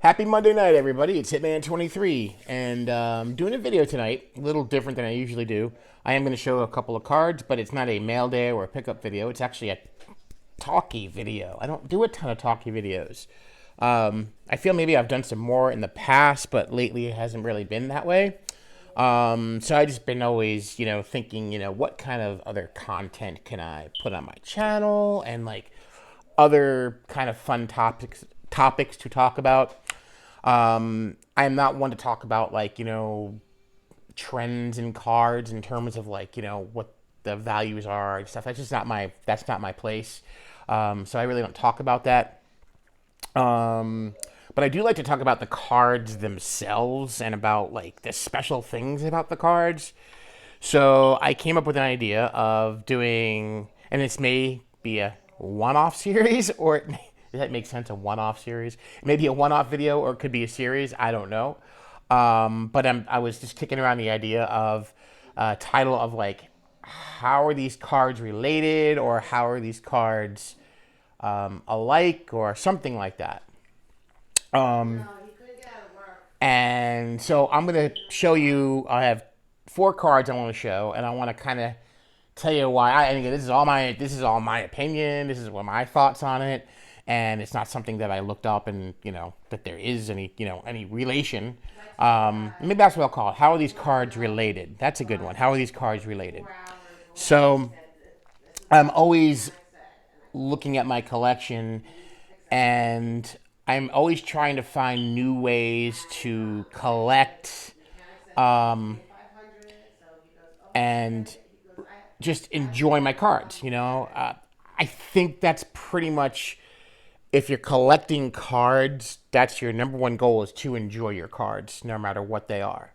Happy Monday night, everybody. It's Hitman23, and doing a video tonight, a little different than I usually do. I am going to show a couple of cards, but it's not a mail day or a pickup video. It's actually a talkie video. I don't do a ton of talkie videos. I feel maybe I've done some more in the past, but lately it hasn't really been that way. So I just been always, thinking, what kind of other content can I put on my channel and like other kind of fun topics to talk about. I'm not one to talk about like, trends in cards in terms of like, what the values are and stuff. That's not my place. So I really don't talk about that. But I do like to talk about the cards themselves and about like the special things about the cards. So I came up with an idea of doing, and this may be a one-off series, or does that make sense? A one-off series, maybe a one-off video, or it could be a series. I don't know. But I was just kicking around the idea of a title of like, how are these cards related, or how are these cards alike, or something like that. And so I'm going to show you, I have four cards I want to show, and I want to kind of tell you why. And again, this is all my opinion. This is what my thoughts on it, and it's not something that I looked up and that there is any relation. Maybe that's what I'll call it. How are these cards related? That's a good one. How are these cards related? So I'm always looking at my collection, and I'm always trying to find new ways to collect and just enjoy my cards. I think that's pretty much, if you're collecting cards, that's your number one goal, is to enjoy your cards, no matter what they are.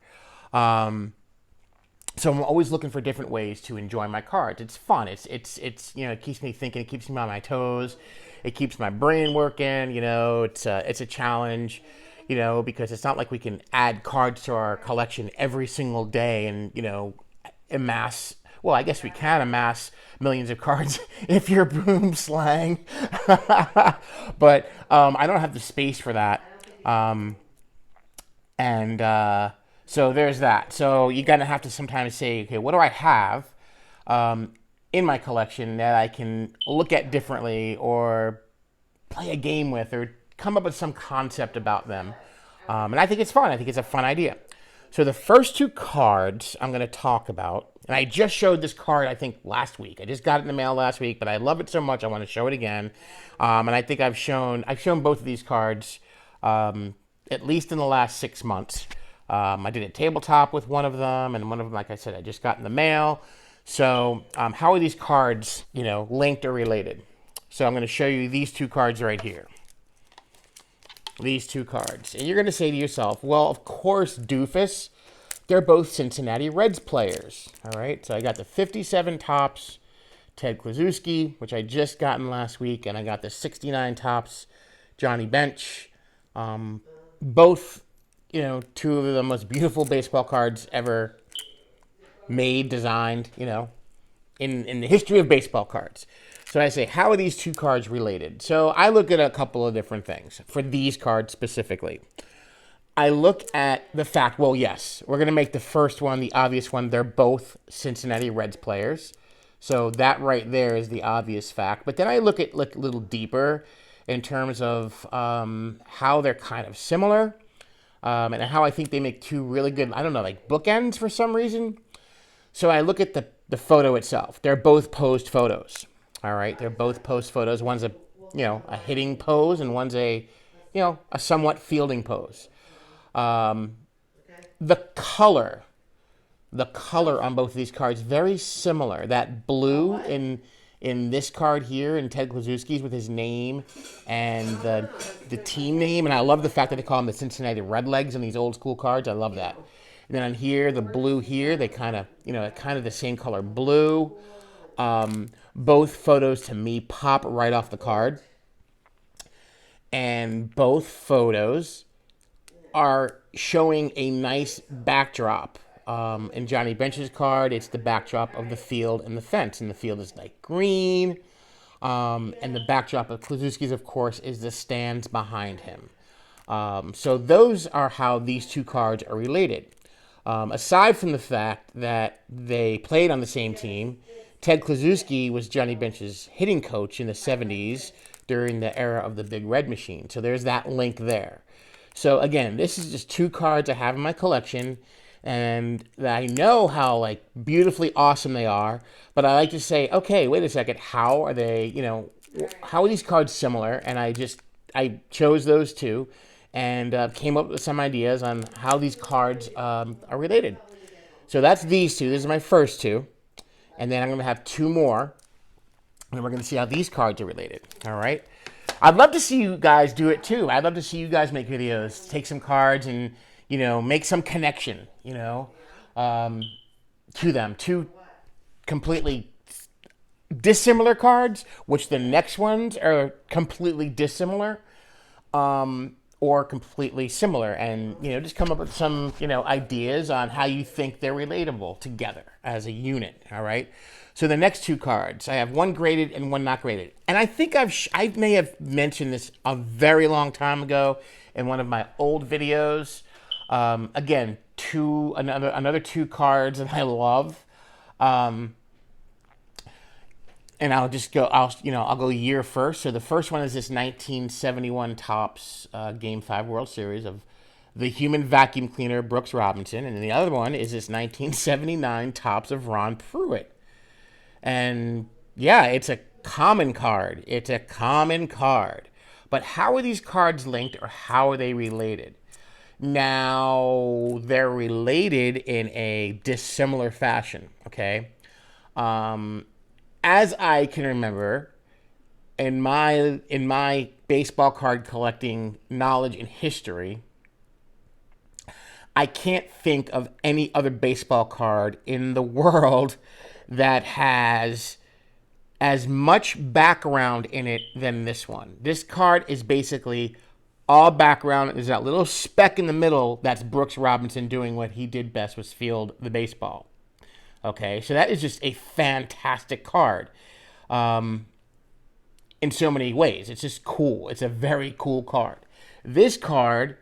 So I'm always looking for different ways to enjoy my cards. It's fun. It's it keeps me thinking. It keeps me on my toes. It keeps my brain working. It's a challenge. Because it's not like we can add cards to our collection every single day and amass. Well, I guess we can amass millions of cards if you're boom slang, but I don't have the space for that. And so there's that. So you're gonna have to sometimes say, okay, what do I have in my collection that I can look at differently, or play a game with, or come up with some concept about them. And I think it's fun. I think it's a fun idea. So the first two cards I'm going to talk about, and I just showed this card, I think, last week. I just got it in the mail last week, but I love it so much I want to show it again. And I think I've shown both of these cards at least in the last 6 months. I did a tabletop with one of them, and one of them, like I said, I just got in the mail. So how are these cards, linked or related? So I'm going to show you these two cards right here. These two cards. And you're going to say to yourself, well, of course, Doofus, they're both Cincinnati Reds players. All right, so I got the 57 Topps Ted Kluszewski, which I just gotten last week, and I got the 69 Topps Johnny Bench. Both, two of the most beautiful baseball cards ever made, designed, in the history of baseball cards. So I say, how are these two cards related? So I look at a couple of different things for these cards specifically. I look at the fact, well, yes, we're going to make the first one, the obvious one. They're both Cincinnati Reds players. So that right there is the obvious fact. But then I look a little deeper in terms of how they're kind of similar, and how I think they make two really good, I don't know, like bookends for some reason. So I look at the photo itself. They're both posed photos. All right, they're both post photos. One's a hitting pose, and one's a somewhat fielding pose. The color on both of these cards very similar. That blue in this card here, in Ted Kluszewski's, with his name and the team name, and I love the fact that they call them the Cincinnati Redlegs in these old school cards. I love that. And then on here, the blue here, they kind of the same color blue. Both photos to me pop right off the card. And both photos are showing a nice backdrop. In Johnny Bench's card, it's the backdrop of the field and the fence. And the field is like green. And the backdrop of Kluszewski's, of course, is the stands behind him. So those are how these two cards are related. Aside from the fact that they played on the same team, Ted Kluszewski was Johnny Bench's hitting coach in the 70s during the era of the Big Red Machine. So there's that link there. So again, this is just two cards I have in my collection, and I know how like beautifully awesome they are, but I like to say, okay, wait a second, how are they, how are these cards similar? And I chose those two and came up with some ideas on how these cards are related. So that's these two. These are my first two. And then I'm going to have two more, and we're going to see how these cards are related. All right? I'd love to see you guys do it too. I'd love to see you guys make videos, take some cards and, make some connection, to them. Two completely dissimilar cards, which the next ones are completely dissimilar, or completely similar, and just come up with some ideas on how you think they're relatable together as a unit. All right. So the next two cards, I have one graded and one not graded, and I think I may have mentioned this a very long time ago in one of my old videos. Again, another two cards that I love. And I'll just go. I'll go year first. So the first one is this 1971 Topps Game 5 World Series of the Human Vacuum Cleaner Brooks Robinson, and then the other one is this 1979 Topps of Ron Pruitt. And yeah, it's a common card. It's a common card. But how are these cards linked, or how are they related? Now they're related in a dissimilar fashion. Okay. As I can remember, in my baseball card collecting knowledge and history, I can't think of any other baseball card in the world that has as much background in it than this one. This card is basically all background. There's that little speck in the middle that's Brooks Robinson doing what he did best, was field the baseball. Okay, so that is just a fantastic card in so many ways. It's just cool. It's a very cool card. This card,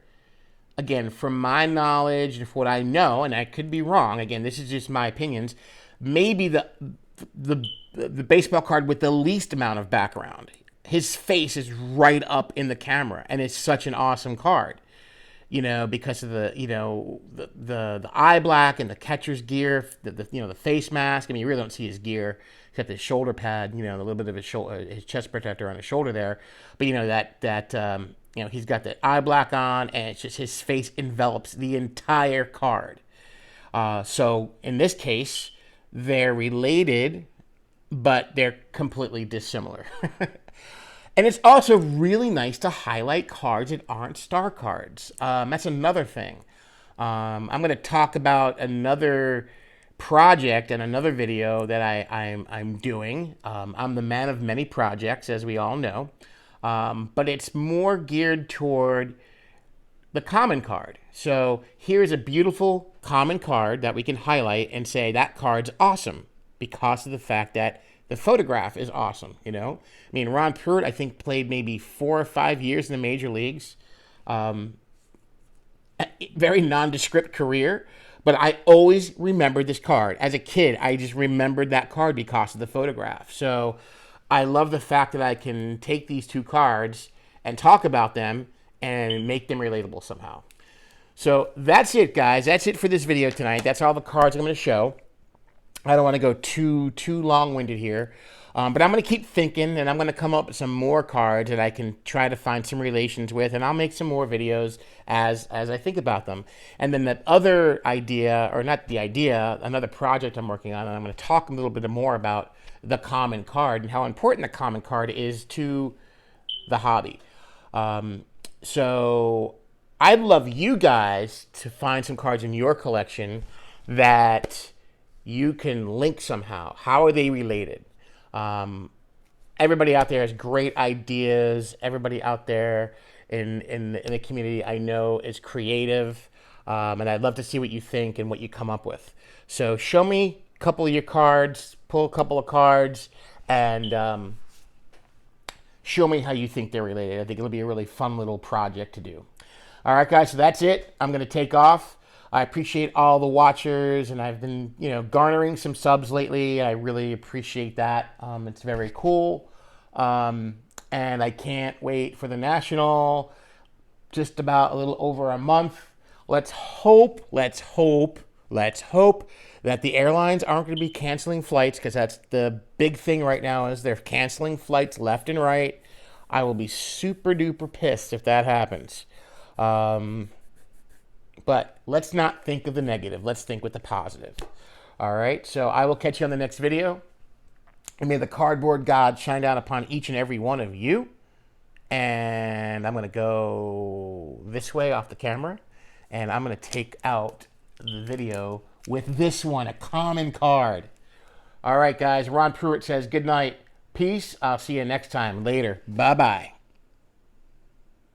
again, from my knowledge and from what I know, and I could be wrong, again, this is just my opinions, maybe the baseball card with the least amount of background. His face is right up in the camera, and it's such an awesome card. Because of the eye black and the catcher's gear, the face mask. I mean, you really don't see his gear except his shoulder pad, a little bit of his chest protector on his shoulder there. But he's got the eye black on, and it's just his face envelops the entire card. So in this case, they're related, but they're completely dissimilar. And it's also really nice to highlight cards that aren't star cards. That's another thing. I'm going to talk about another project and another video that I'm doing. I'm the man of many projects, as we all know. But it's more geared toward the common card. So here's a beautiful common card that we can highlight and say that card's awesome because of the fact that the photograph is awesome, I mean, Ron Pruitt, I think, played maybe 4 or 5 years in the major leagues. Very nondescript career, but I always remembered this card. As a kid, I just remembered that card because of the photograph. So I love the fact that I can take these two cards and talk about them and make them relatable somehow. So that's it, guys. That's it for this video tonight. That's all the cards I'm going to show. I don't want to go too long-winded here, but I'm going to keep thinking, and I'm going to come up with some more cards that I can try to find some relations with, and I'll make some more videos as I think about them. And then that other idea, or not the idea, another project I'm working on, and I'm going to talk a little bit more about the common card and how important the common card is to the hobby. So I'd love you guys to find some cards in your collection that you can link somehow. How are they related? Everybody out there has great ideas. Everybody out there in the community I know is creative. And I'd love to see what you think and what you come up with. So show me a couple of your cards, pull a couple of cards, and show me how you think they're related. I think it'll be a really fun little project to do. All right, guys, so that's it. I'm going to take off. I appreciate all the watchers, and I've been, garnering some subs lately. I really appreciate that. It's very cool. And I can't wait for the National. Just about a little over a month. Let's hope that the airlines aren't going to be canceling flights, because that's the big thing right now is they're canceling flights left and right. I will be super duper pissed if that happens. But let's not think of the negative. Let's think with the positive. All right, so I will catch you on the next video. And may the cardboard God shine down upon each and every one of you. And I'm going to go this way off the camera. And I'm going to take out the video with this one, a common card. All right, guys. Ron Pruitt says good night. Peace. I'll see you next time. Later. Bye-bye.